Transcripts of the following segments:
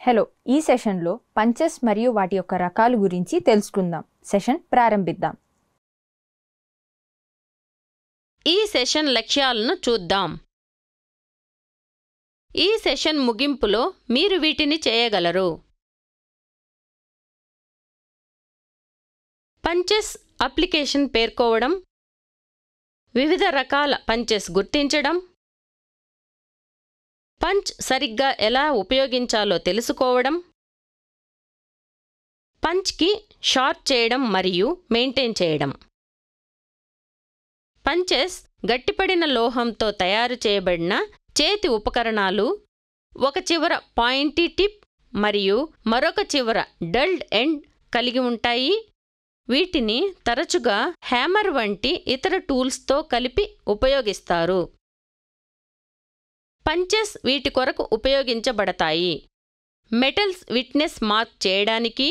Hello, ఈ సెషన్లో punches మరియు వాటి యొక్క రకాలు గురించి తెలుసుకుందాం. సెషన్ ప్రారంభిద్దాం. ఈ సెషన్ లక్ష్యాలను చూద్దాం. ఈ సెషన్ ముగింపులో మీరు వీటిని చేయగలరు. పంచెస్ అప్లికేషన్ పేర్కోవడం, వివిధ రకాల పంచెస్ గుర్తించడం, పంచ్ సరిగ్గా ఎలా ఉపయోగించాలో తెలుసుకోవడం, పంచ్కి షార్ట్ చేయడం మరియు మెయింటైన్ చేయడం. పంచెస్ గట్టిపడిన లోహంతో తయారు చేయబడిన చేతి ఉపకరణాలు. ఒక చివర పాయింటీ టిప్ మరియు మరొక చివర డల్డ్ ఎండ్ కలిగి ఉంటాయి. వీటిని తరచుగా హ్యామర్ వంటి ఇతర టూల్స్తో కలిపి ఉపయోగిస్తారు. పంచెస్ వీటి కొరకు ఉపయోగించబడతాయి: మెటల్స్ విట్నెస్ మార్క్ చేయడానికి,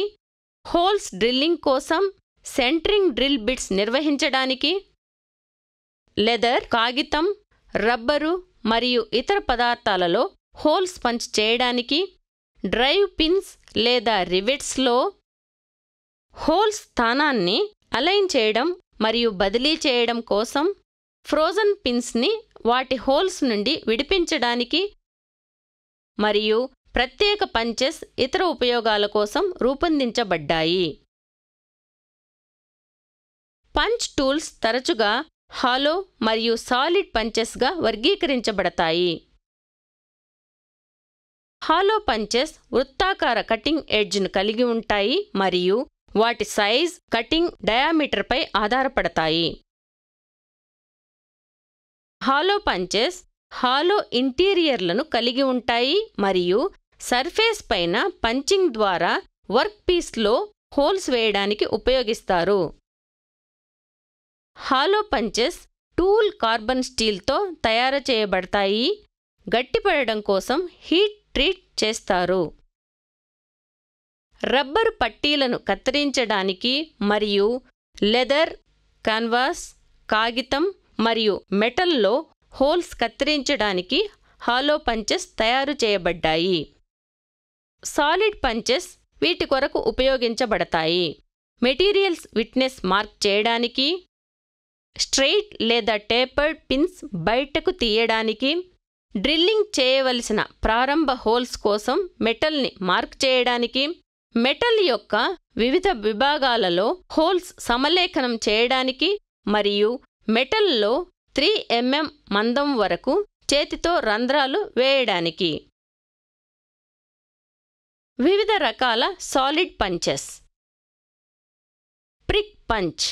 హోల్స్ డ్రిల్లింగ్ కోసం, సెంటరింగ్ డ్రిల్ బిట్స్ నిర్వహించడానికి, లెదర్, కాగితం, రబ్బరు మరియు ఇతర పదార్థాలలో హోల్స్ పంచ్ చేయడానికి, డ్రైవ్ పిన్స్ లేదా రివెట్స్లో హోల్స్ స్థానాన్ని అలైన్ చేయడం మరియు బదిలీ చేయడం కోసం, ఫ్రోజన్ పిన్స్ని వాటి హోల్స్ నుండి విడిపించడానికి, మరియు ప్రత్యేక పంచెస్ ఇతర ఉపయోగాల కోసం రూపొందించబడ్డాయి. పంచ్ టూల్స్ తరచుగా హాలో మరియు సాలిడ్ పంచెస్గా వర్గీకరించబడతాయి. హాలో పంచెస్ వృత్తాకార కటింగ్ ఎడ్జ్ను కలిగి ఉంటాయి మరియు వాటి సైజ్ కటింగ్ డయామీటర్పై ఆధారపడతాయి. హాలో పంచెస్ హాలో ఇంటీరియర్లను కలిగి ఉంటాయి మరియు సర్ఫేస్ పైన పంచింగ్ ద్వారా వర్క్ పీస్లో హోల్స్ వేయడానికి ఉపయోగిస్తారు. హాలో పంచెస్ టూల్ కార్బన్ స్టీల్తో తయారు చేయబడతాయి. గట్టిపడడం కోసం హీట్ ట్రీట్ చేస్తారు. రబ్బరు పట్టీలను కత్తిరించడానికి మరియు లెదర్, కాన్వాస్, కాగితం మరియు మెటల్లో హోల్స్ కత్తిరించడానికి హాలో పంచెస్ తయారు చేయబడ్డాయి. సాలిడ్ పంచెస్ వీటి కొరకు ఉపయోగించబడతాయి: మెటీరియల్స్ విట్నెస్ మార్క్ చేయడానికి, స్ట్రెయిట్ లేదా టేపర్డ్ పిన్స్ బయటకు తీయడానికి, డ్రిల్లింగ్ చేయవలసిన ప్రారంభ హోల్స్ కోసం మెటల్ని మార్క్ చేయడానికి, మెటల్ యొక్క వివిధ విభాగాలలో హోల్స్ సమలేఖనం చేయడానికి మరియు మెటల్లో 3 mm మందం వరకు చేతితో రంధ్రాలు వేయడానికి. వివిధ రకాల solid punches. Prick punch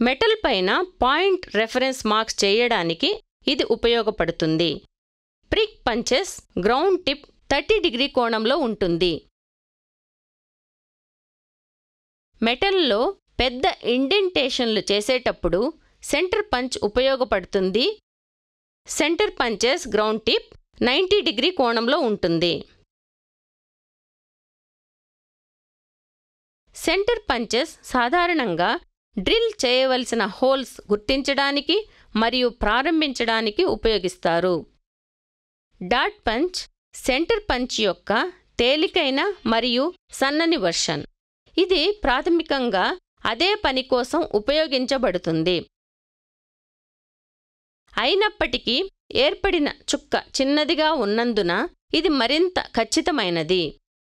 metal పైన పాయింట్ రెఫరెన్స్ మార్క్స్ చేయడానికి ఇది ఉపయోగపడుతుంది. Prick punches ground tip 30 degree కోణంలో ఉంటుంది. మెటల్లో పెద్ద ఇండెంటేషన్లు చేసేటప్పుడు సెంటర్ పంచ్ ఉపయోగపడుతుంది. Centre punches ground tip 90 degree కోణంలో ఉంటుంది. సెంటర్ పంచెస్ సాధారణంగా డ్రిల్ చేయవలసిన హోల్స్ గుర్తించడానికి మరియు ప్రారంభించడానికి ఉపయోగిస్తారు. డాట్ పంచ్ సెంటర్ పంచ్ యొక్క తేలికైన మరియు సన్నని వర్షన్. ఇది ప్రాథమికంగా అదే పని కోసం ఉపయోగించబడుతుంది. అయినప్పటికీ ఏర్పడిన చుక్క చిన్నదిగా ఉన్నందున ఇది మరింత ఖచ్చితమైనది.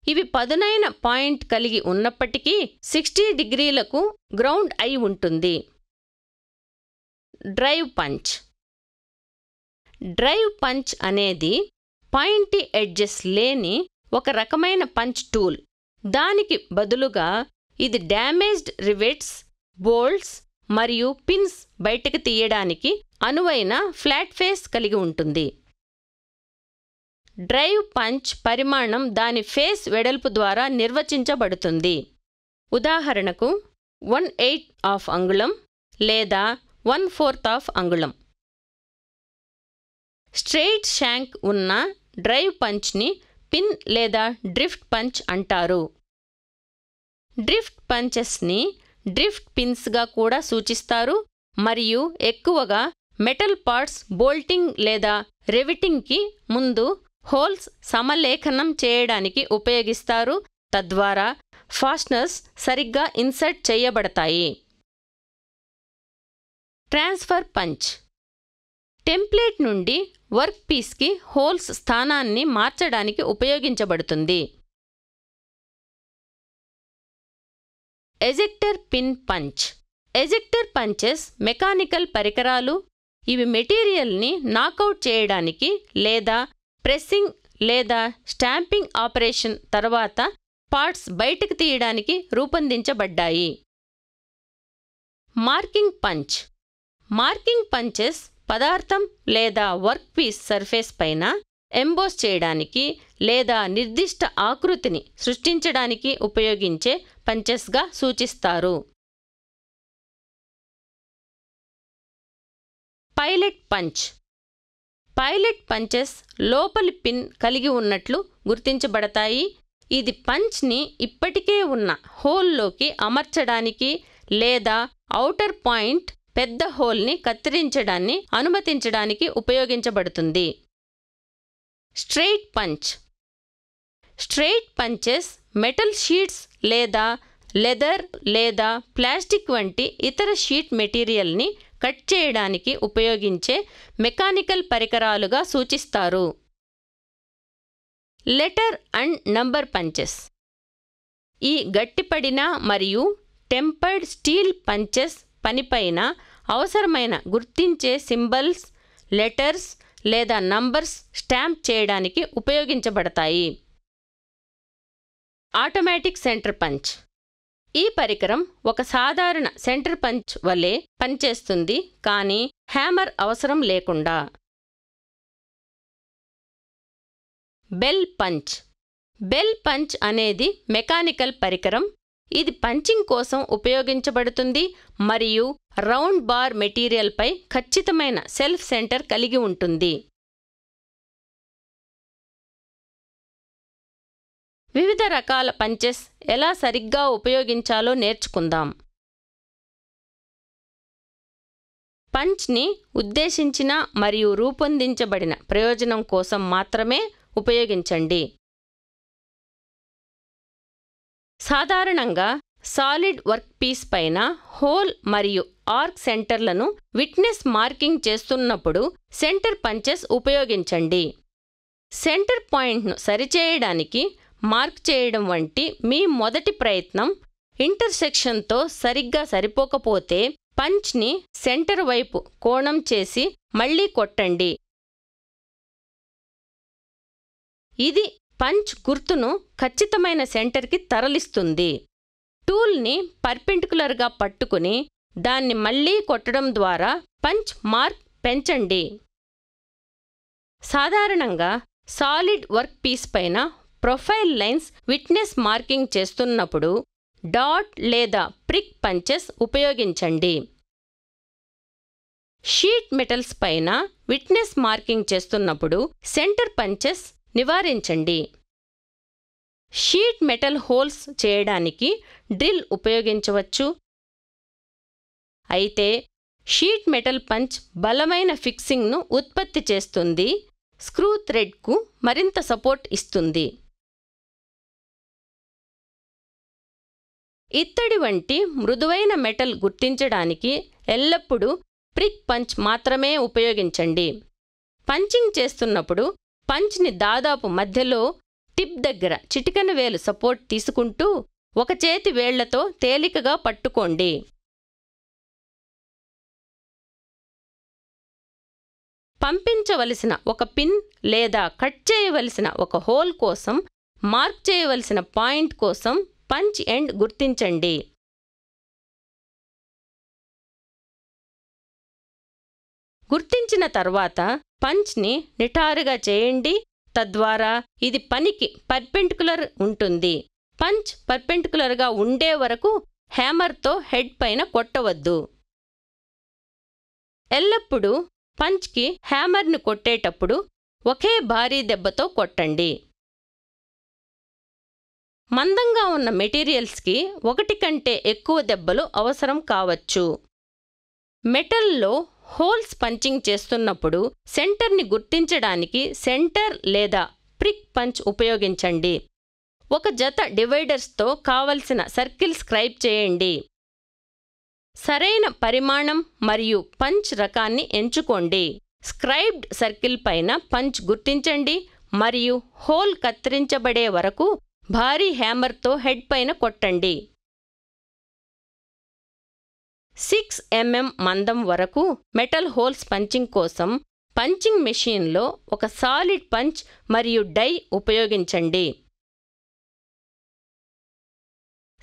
ఇవి పదునైన పాయింట్ కలిగి ఉన్నప్పటికీ 60 డిగ్రీలకు గ్రౌండ్ అయి ఉంటుంది. Drive punch. డ్రైవ్ పంచ్ అనేది పాయింటీ ఎడ్జెస్ లేని ఒక రకమైన పంచ్ టూల్. దానికి బదులుగా ఇది డ్యామేజ్డ్ రివెట్స్, బోల్ట్స్ మరియు పిన్స్ బయటకు తీయడానికి అనువైన ఫ్లాట్ ఫేస్ కలిగి ఉంటుంది. డ్రైవ్ పంచ్ పరిమాణం దాని ఫేస్ వెడల్పు ద్వారా నిర్వచించబడుతుంది. ఉదాహరణకు 1/8 అంగుళం లేదా 1/4 అంగుళం. స్ట్రెయిట్ షాంక్ ఉన్న డ్రైవ్ పంచ్ని పిన్ లేదా డ్రిఫ్ట్ పంచ్ అంటారు. డ్రిఫ్ట్ పంచెస్ని డ్రిఫ్ట్ పిన్స్గా కూడా సూచిస్తారు మరియు ఎక్కువగా మెటల్ పార్ట్స్ బోల్టింగ్ లేదా రెవిటింగ్కి ముందు హోల్స్ సమలేఖనం చేయడానికి ఉపయోగిస్తారు. తద్వారా ఫాస్ట్నర్స్ సరిగ్గా ఇన్సర్ట్ చేయబడతాయి. Transfer punch. టెంప్లేట్ నుండి వర్క్ పీస్కి హోల్స్ స్థానాన్ని మార్చడానికి ఉపయోగించబడుతుంది. Ejector pin punch. Ejector punches mechanical పరికరాలు. ఇవి మెటీరియల్ని నాకౌట్ చేయడానికి లేదా ప్రెస్సింగ్ లేదా స్టాంపింగ్ ఆపరేషన్ తర్వాత పార్ట్స్ బయటకు తీయడానికి రూపొందించబడ్డాయి. Marking punch. మార్కింగ్ పంచెస్ పదార్థం లేదా వర్క్ పీస్ సర్ఫేస్ పైన ఎంబోస్ చేయడానికి లేదా నిర్దిష్ట ఆకృతిని సృష్టించడానికి ఉపయోగించే పంచెస్గా సూచిస్తారు. Pilot punch. పైలట్ పంచెస్ లోపలి పిన్ కలిగి ఉన్నట్లు గుర్తించబడతాయి. ఇది పంచ్ని ఇప్పటికే ఉన్న హోల్లోకి అమర్చడానికి లేదా ఔటర్ పాయింట్ పెద్ద హోల్ని కత్తిరించడాన్ని అనుమతించడానికి ఉపయోగించబడుతుంది. Straight punch. Straight punches metal sheets లేదా లెదర్ లేదా ప్లాస్టిక్ వంటి ఇతర షీట్ మెటీరియల్ని కట్ చేయడానికి ఉపయోగించే మెకానికల్ పరికరాలుగా సూచిస్తారు. Letter and number punches. ఈ గట్టిపడిన మరియు టెంపర్డ్ స్టీల్ పంచెస్ పనిపైన అవసరమైన గుర్తించే సింబల్స్, లెటర్స్ లేదా నంబర్స్ స్టాంప్ చేయడానికి ఉపయోగించబడతాయి. Automatic centre punch. ఈ పరికరం ఒక సాధారణ సెంటర్ పంచ్ వలె పనిచేస్తుంది, కానీ హ్యామర్ అవసరం లేకుండా. Bell punch. బెల్ పంచ్ అనేది మెకానికల్ పరికరం. ఇది పంచింగ్ కోసం ఉపయోగించబడుతుంది మరియు రౌండ్ బార్ మెటీరియల్పై ఖచ్చితమైన సెల్ఫ్ సెంటర్ కలిగి ఉంటుంది. వివిధ రకాల పంచెస్ ఎలా సరిగ్గా ఉపయోగించాలో నేర్చుకుందాం. పంచ్ని ఉద్దేశించిన మరియు రూపొందించబడిన ప్రయోజనం కోసం మాత్రమే ఉపయోగించండి. సాధారణంగా సాలిడ్ వర్క్ పీస్ పైన హోల్ మరియు ఆర్క్ సెంటర్లను విట్నెస్ మార్కింగ్ చేస్తున్నప్పుడు సెంటర్ పంచెస్ ఉపయోగించండి. సెంటర్ పాయింట్ను సరిచేయడానికి మార్క్ చేయడం వంటి మీ మొదటి ప్రయత్నం ఇంటర్సెక్షన్తో సరిగ్గా సరిపోకపోతే పంచ్ని సెంటర్ వైపు కోణం చేసి మళ్లీ కొట్టండి. ఇది పంచ్ గుర్తును ఖచ్చితమైన సెంటర్కి తరలిస్తుంది. టూల్ని పర్పెండిక్యులర్గా పట్టుకుని దాన్ని మళ్లీ కొట్టడం ద్వారా పంచ్ మార్క్ పెంచండి. సాధారణంగా సాలిడ్ వర్క్ పీస్ పైన ప్రొఫైల్ లైన్స్ విట్నెస్ మార్కింగ్ చేస్తున్నప్పుడు డాట్ లేదా ప్రిక్ పంచెస్ ఉపయోగించండి. షీట్ మెటల్స్ పైన విట్నెస్ మార్కింగ్ చేస్తున్నప్పుడు సెంటర్ పంచెస్ నివారించండి. షీట్ మెటల్ హోల్స్ చేయడానికి డ్రిల్ ఉపయోగించవచ్చు. అయితే షీట్ మెటల్ పంచ్ బలమైన ఫిక్సింగ్ను ఉత్పత్తి చేస్తుంది, స్క్రూ థ్రెడ్కు మరింత సపోర్ట్ ఇస్తుంది. ఇత్తడి వంటి మృదువైన మెటల్ గుర్తించడానికి ఎల్లప్పుడూ ప్రిక్ పంచ్ మాత్రమే ఉపయోగించండి. పంచింగ్ చేస్తున్నప్పుడు పంచ్ని దాదాపు మధ్యలో టిప్ దగ్గర చిటికెన వేలు సపోర్ట్ తీసుకుంటూ ఒక చేతి వేళ్లతో తేలికగా పట్టుకోండి. పంపించవలసిన ఒక పిన్ లేదా కట్ చేయవలసిన ఒక హోల్ కోసం మార్క్ చేయవలసిన పాయింట్ కోసం పంచ్ ఎండ్ గుర్తించండి. గుర్తించిన తర్వాత పంచ్ని నిటారుగా చేయండి, తద్వారా ఇది పనికి పర్పెండిక్యులర్ ఉంటుంది. పంచ్ పర్పెండిక్యులర్గా ఉండే వరకు హ్యామర్తో హెడ్ పైన కొట్టవద్దు. ఎల్లప్పుడూ పంచ్కి హ్యామర్ని కొట్టేటప్పుడు ఒకే భారీ దెబ్బతో కొట్టండి. మందంగా ఉన్న మెటీరియల్స్కి ఒకటి కంటే ఎక్కువ దెబ్బలు అవసరం కావచ్చు. మెటల్లో హోల్స్ పంచింగ్ చేస్తున్నప్పుడు సెంటర్ని గుర్తించడానికి సెంటర్ లేదా ప్రిక్ పంచ్ ఉపయోగించండి. ఒక జత డివైడర్స్తో కావలసిన సర్కిల్ స్క్రైబ్ చేయండి. సరైన పరిమాణం మరియు పంచ్ రకాన్ని ఎంచుకోండి. స్క్రైబ్డ్ సర్కిల్ పైన పంచ్ గుర్తించండి మరియు హోల్ కత్తిరించబడే వరకు భారీ హ్యామర్తో హెడ్ పైన కొట్టండి. 6 mm మందం వరకు మెటల్ హోల్స్ పంచింగ్ కోసం పంచింగ్ మెషీన్లో ఒక సాలిడ్ పంచ్ మరియు డై ఉపయోగించండి.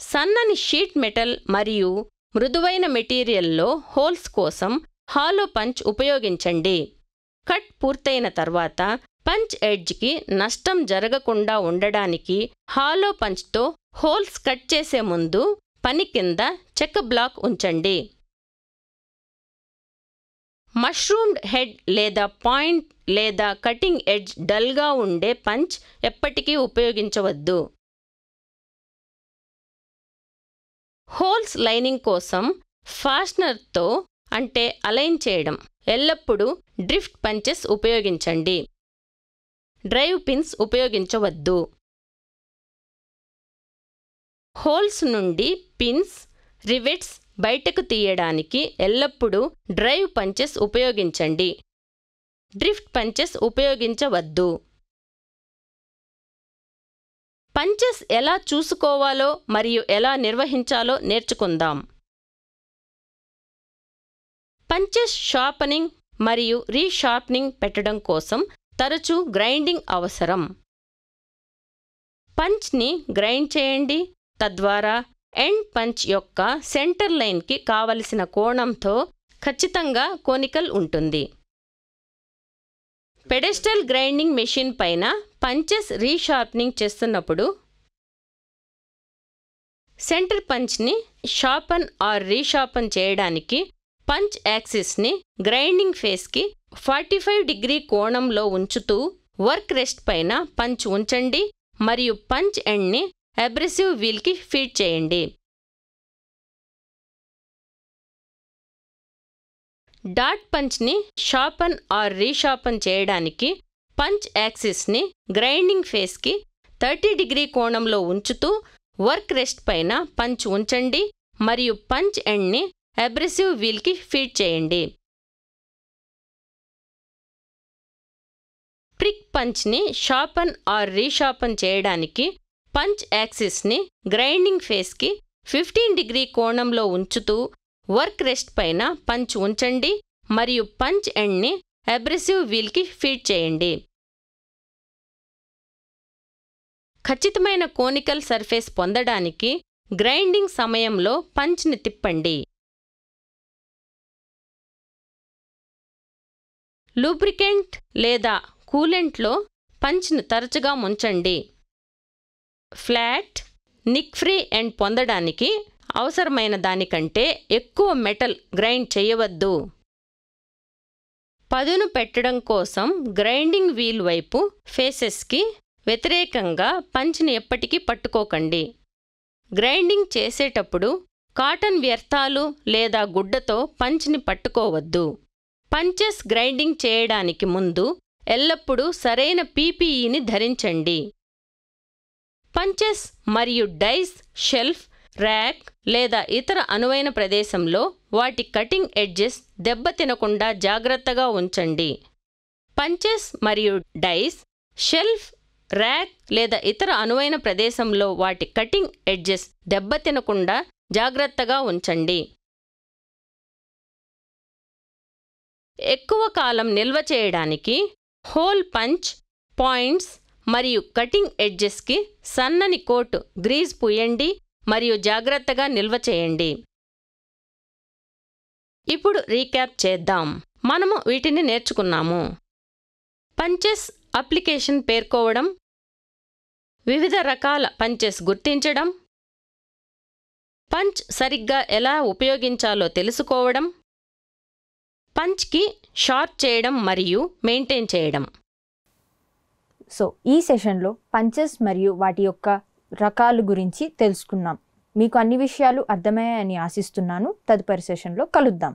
సన్నని షీట్ మెటల్ మరియు మృదువైన మెటీరియల్లో హోల్స్ కోసం హాలో పంచ్ ఉపయోగించండి. కట్ పూర్తయిన తర్వాత పంచ్ ఎడ్జ్కి నష్టం జరగకుండా ఉండడానికి హాలో పంచ్తో హోల్స్ కట్ చేసే ముందు పని కింద చెక్క బ్లాక్ ఉంచండి. మష్రూమ్డ్ హెడ్ లేదా పాయింట్ లేదా కటింగ్ ఎడ్జ్ డల్గా ఉండే పంచ్ ఎప్పటికీ ఉపయోగించవద్దు. హోల్స్ లైనింగ్ కోసం ఫాస్ట్నర్తో అంటే అలైన్ చేయడం ఎల్లప్పుడూ డ్రిఫ్ట్ పంచెస్ ఉపయోగించండి. డ్రైవ్ పిన్స్ ఉపయోగించవద్దు. హోల్స్ నుండి పిన్స్, రివెట్స్ బయటకు తీయడానికి ఎల్లప్పుడూ డ్రైవ్ పంచెస్ ఉపయోగించండి. డ్రిఫ్ట్ పంచెస్ ఉపయోగించవద్దు. పంచెస్ ఎలా చూసుకోవాలో మరియు ఎలా నిర్వహించాలో నేర్చుకుందాం. పంచెస్ షార్పనింగ్ మరియు రీషార్పనింగ్ పెట్టడం కోసం తరచూ గ్రైండింగ్ అవసరం. పంచ్ని గ్రైండ్ చేయండి, తద్వారా ఎండ్ పంచ్ యొక్క సెంటర్ లైన్కి కావలసిన కోణంతో ఖచ్చితంగా కోనికల్ ఉంటుంది. పెడెస్టల్ గ్రైండింగ్ మెషిన్ పైన పంచెస్ రీషార్పనింగ్ చేస్తున్నప్పుడు సెంటర్ పంచ్ని షార్పన్ ఆర్ రీషార్పన్ చేయడానికి పంచ్ యాక్సిస్ని గ్రైండింగ్ ఫేస్కి 45 డిగ్రీ కోణంలో ఉంచుతూ వర్క్ రెస్ట్ పైన పంచ్ ఉంచండి మరియు పంచ్ ఎండ్ని అబ్రెసివ్ వీల్కి ఫీడ్ చేయండి. డాట్ పంచ్ని షార్పన్ ఆర్ రీషార్పన్ చేయడానికి పంచ్ యాక్సిస్ని గ్రైండింగ్ ఫేస్కి 30 డిగ్రీ కోణంలో ఉంచుతూ వర్క్ రెస్ట్ పైన పంచ్ ఉంచండి మరియు పంచ్ ఎండ్ని అబ్రెసివ్ వీల్కి ఫీడ్ చేయండి. ప్రిక్ పంచ్ని షార్పన్ ఆర్ రీషార్పన్ చేయడానికి పంచ్ యాక్సిస్ని గ్రైండింగ్ ఫేస్కి 15 డిగ్రీ కోణంలో ఉంచుతూ వర్క్ రెస్ట్ పైన పంచ్ ఉంచండి మరియు పంచ్ ఎండ్ని అబ్రెసివ్ వీల్కి ఫీడ్ చేయండి. ఖచ్చితమైన కోనికల్ సర్ఫేస్ పొందడానికి గ్రైండింగ్ సమయంలో పంచ్ని తిప్పండి. లూబ్రికెంట్ లేదా కూలెంట్లో పంచ్ను తరచుగా ముంచండి. ఫ్లాట్, నిక్ ఫ్రీ ఎండ్ పొందడానికి అవసరమైన దానికంటే ఎక్కువ మెటల్ గ్రైండ్ చేయవద్దు. పదును పెట్టడం కోసం గ్రైండింగ్ వీల్ వైపు ఫేసెస్కి వ్యతిరేకంగా పంచ్ని ఎప్పటికీ పట్టుకోకండి. గ్రైండింగ్ చేసేటప్పుడు కాటన్ వ్యర్థాలు లేదా గుడ్డతో పంచ్ని పట్టుకోవద్దు. పంచెస్ గ్రైండింగ్ చేయడానికి ముందు ఎల్లప్పుడూ సరైన పీపీఈని ధరించండి. పంచెస్ మరియు డైస్ షెల్ఫ్, ర్యాక్ లేదా ఇతర అనువైన ప్రదేశంలో వాటి కటింగ్ ఎడ్జెస్ దెబ్బతినకుండా జాగ్రత్తగా ఉంచండి. పంచెస్ మరియు డైస్ షెల్ఫ్, ర్యాక్ లేదా ఇతర అనువైన ప్రదేశంలో వాటి కటింగ్ ఎడ్జెస్ దెబ్బతినకుండా జాగ్రత్తగా ఉంచండి. ఎక్కువ కాలం నిల్వ చేయడానికి హోల్ పంచ్, పాయింట్స్ మరియు కటింగ్ ఎడ్జెస్కి సన్నని కోట్ గ్రీజ్ పూయండి మరియు జాగ్రత్తగా నిల్వ చేయండి. ఇప్పుడు రీక్యాప్ చేద్దాం. మనము వీటిని నేర్చుకున్నాము. పంచెస్ అప్లికేషన్ పేర్కోవడం, వివిధ రకాల పంచెస్ గుర్తించడం, పంచ్ సరిగ్గా ఎలా ఉపయోగించాలో తెలుసుకోవడం, పంచ్కి షార్ప్ చేయడం మరియు మెయింటైన్ చేయడం. సో ఈ సెషన్లో పంచెస్ మరియు వాటి యొక్క రకాలు గురించి తెలుసుకున్నాం. మీకు అన్ని విషయాలు అర్థమయ్యాయని ఆశిస్తున్నాను. తదుపరి సెషన్లో కలుద్దాం.